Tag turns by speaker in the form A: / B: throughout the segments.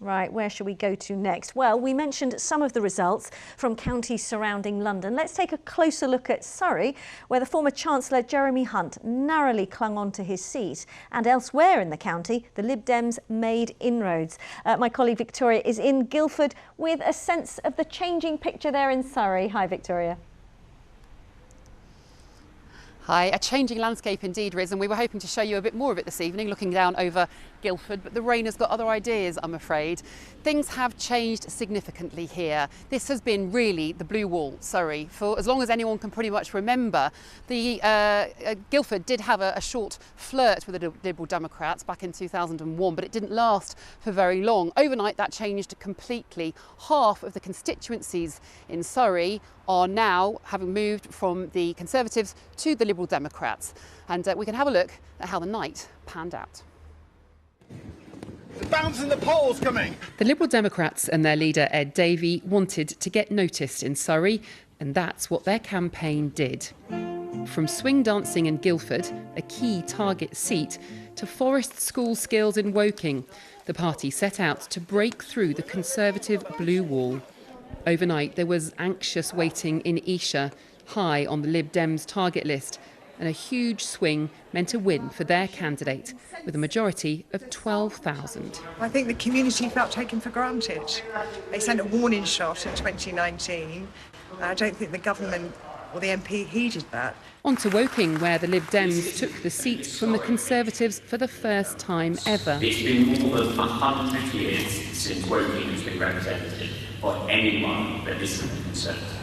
A: Right, where should we go to next? Well, we mentioned some of the results from counties surrounding London. Let's take a closer look at Surrey, where the former Chancellor Jeremy Hunt narrowly clung on to his seat. And elsewhere in the county, the Lib Dems made inroads. My colleague Victoria is in Guildford with a sense of the changing picture there in Surrey. Hi, Victoria.
B: Hi, a changing landscape indeed, Riz, and we were hoping to show you a bit more of it this evening, looking down over Guildford, but the rain has got other ideas, I'm afraid. Things have changed significantly here. This has been really the blue wall, Surrey, for as long as anyone can pretty much remember. Guildford did have a short flirt with the Liberal Democrats back in 2001, but it didn't last for very long. Overnight, that changed completely. Half of the constituencies in Surrey are now having moved from the Conservatives to the Liberal Democrats. And we can have a look at how the night panned out.
C: The bounce in the polls coming.
B: The Liberal Democrats and their leader Ed Davey wanted to get noticed in Surrey, and that's what their campaign did. From swing dancing in Guildford, a key target seat, to forest school skills in Woking, the party set out to break through the Conservative blue wall. Overnight, there was anxious waiting in Esher, high on the Lib Dem's target list, and a huge swing meant a win for their candidate, with a majority of 12,000.
D: I think the community felt taken for granted. They sent a warning shot in 2019. I don't think the government or the MP heeded that.
B: On to Woking, where the Lib Dems took the seat from the Conservatives for the first time ever.
E: It's been more than 100 years since Woking has been represented by anyone that isn't a Conservative.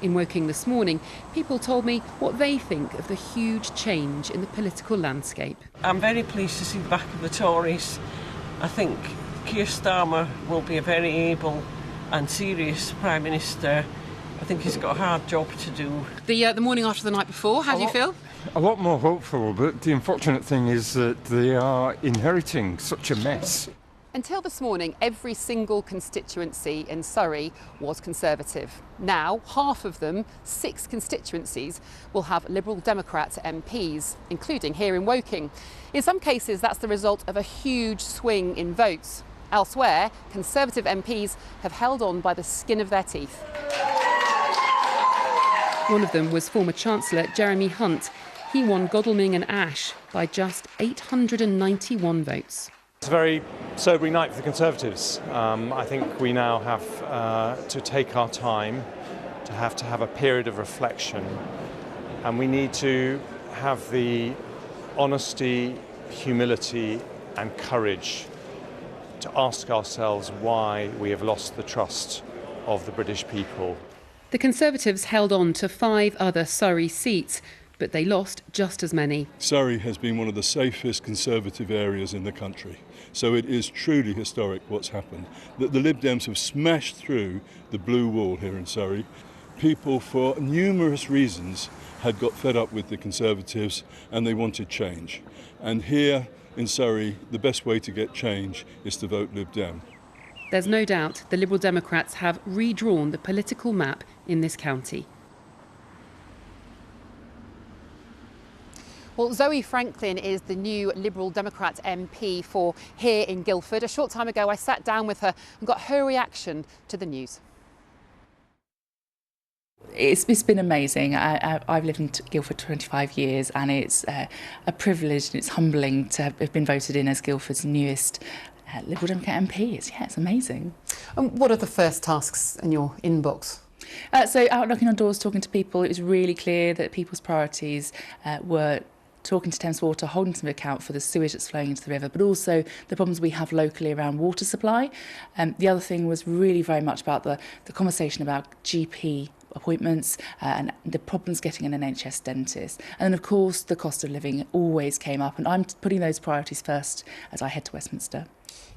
B: In Woking this morning, people told me what they think of the huge change in the political landscape.
F: I'm very pleased to see the back of the Tories. I think Keir Starmer will be a very able and serious Prime Minister. I think he's got a hard job to do. The morning after the night before, how do you feel?
G: A lot more hopeful, but the unfortunate thing is that they are inheriting such a mess.
B: Until this morning, every single constituency in Surrey was Conservative. Now, half of them, 6 constituencies, will have Liberal Democrat MPs, including here in Woking. In some cases, that's the result of a huge swing in votes. Elsewhere, Conservative MPs have held on by the skin of their teeth. One of them was former Chancellor Jeremy Hunt. He won Godalming and Ash by just 891 votes.
H: It's a very sobering night for the Conservatives. I think we now have to take our time, to have a period of reflection, and we need to have the honesty, humility and courage to ask ourselves why we have lost the trust of the British people.
B: The Conservatives held on to 5 other Surrey seats, but they lost just as many.
I: Surrey has been one of the safest Conservative areas in the country, so it is truly historic what's happened. That the Lib Dems have smashed through the blue wall here in Surrey. People, for numerous reasons, had got fed up with the Conservatives and they wanted change. And here in Surrey, the best way to get change is to vote Lib Dem.
B: There's no doubt the Liberal Democrats have redrawn the political map in this county. Well, Zöe Franklin is the new Liberal Democrat MP for here in Guildford. A short time ago, I sat down with her and got her reaction to the news.
J: It's been amazing. I've lived in Guildford 25 years and it's a privilege and it's humbling to have been voted in as Guildford's newest Liberal Democrat MP. It's amazing.
B: And what are the first tasks in your inbox?
J: So out knocking on doors, talking to people, it was really clear that people's priorities were talking to Thames Water, holding some account for the sewage that's flowing into the river, but also the problems we have locally around water supply. The other thing was really very much about the conversation about GP appointments and the problems getting an NHS dentist. And then, of course, the cost of living always came up, and I'm putting those priorities first as I head to Westminster.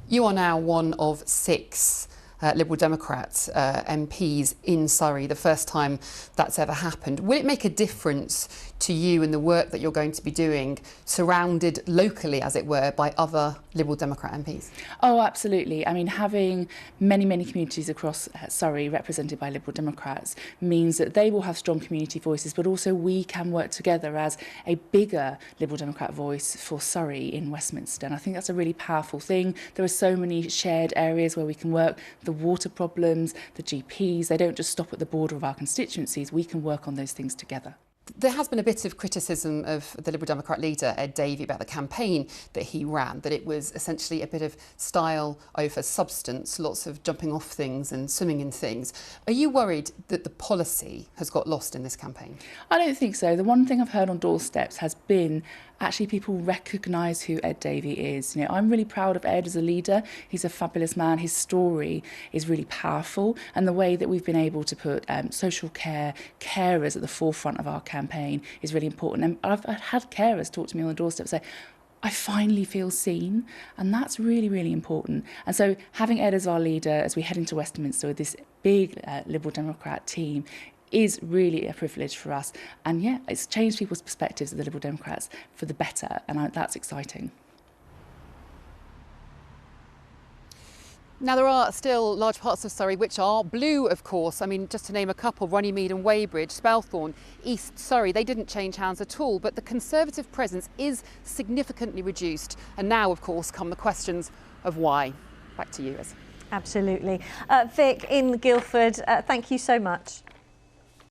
B: You are now one of 6 Liberal Democrat MPs in Surrey, the first time that's ever happened. Will it make a difference to you and the work that you're going to be doing, surrounded locally, as it were, by other Liberal Democrat MPs?
J: Oh, absolutely. I mean, having many communities across Surrey represented by Liberal Democrats means that they will have strong community voices, but also we can work together as a bigger Liberal Democrat voice for Surrey in Westminster. And I think that's a really powerful thing. There are so many shared areas where we can work. The water problems, the GPs, they don't just stop at the border of our constituencies. We can work on those things together.
B: There has been a bit of criticism of the Liberal Democrat leader, Ed Davey, about the campaign that he ran, that it was essentially a bit of style over substance, lots of jumping off things and swimming in things. Are you worried that the policy has got lost in this campaign?
J: I don't think so. The one thing I've heard on doorsteps has been actually people recognise who Ed Davey is. You know, I'm really proud of Ed as a leader. He's a fabulous man. His story is really powerful, and the way that we've been able to put social care, carers at the forefront of our campaign is really important. And I've had carers talk to me on the doorstep say, I finally feel seen, and that's really important. And so having Ed as our leader as we head into Westminster with this big Liberal Democrat team is really a privilege for us. And yeah, it's changed people's perspectives of the Liberal Democrats for the better, and that's exciting.
B: Now, there are still large parts of Surrey which are blue, of course. I mean, just to name a couple, Runnymede and Weybridge, Spelthorne, East Surrey, they didn't change hands at all, but the Conservative presence is significantly reduced. And now, of course, come the questions of why. Back to you, Ez.
A: Absolutely. Vic, in Guildford, thank you so much.